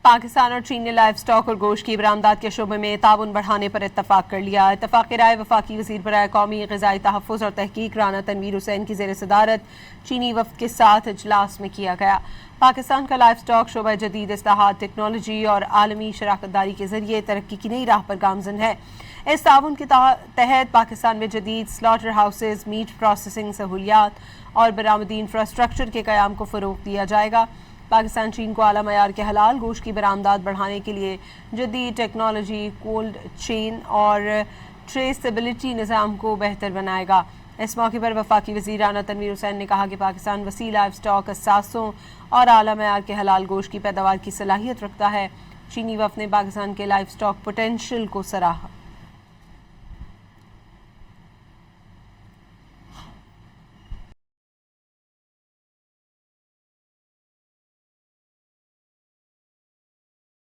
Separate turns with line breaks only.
پاکستان اور چین نے life stock اور گوشت کی برآمدات کے شعبے میں تعاون بڑھانے پر اتفاق کر لیا۔ اتفاق رائے وفاقی وزیر برائے قومی غذائی تحفظ اور تحقیق رانا تنویر حسین کی زیر صدارت چینی وفد کے ساتھ اجلاس میں کیا گیا۔ پاکستان کا لائف سٹاک شعبہ جدید اصلاحات، ٹیکنالوجی اور عالمی شراکت داری کے ذریعے ترقی کی نئی راہ پر گامزن ہے۔ اس تعاون کے تحت پاکستان میں جدید سلاٹر ہاؤسز، میٹ پروسیسنگ سہولیات اور برآمدی انفراسٹرکچر کے قیام کو فروغ دیا جائے گا۔ پاکستان چین کو اعلیٰ معیار کے حلال گوشت کی برآمدات بڑھانے کے لیے جدید ٹیکنالوجی، کولڈ چین اور ٹریسیبلٹی نظام کو بہتر بنائے گا۔ اس موقع پر وفاقی وزیر رانا تنویر حسین نے کہا کہ پاکستان وسیع لائف سٹاک اثاثوں اور اعلیٰ معیار کے حلال گوشت کی پیداوار کی صلاحیت رکھتا ہے۔ چینی وفد نے پاکستان کے لائف سٹاک پوٹینشل کو سراہا۔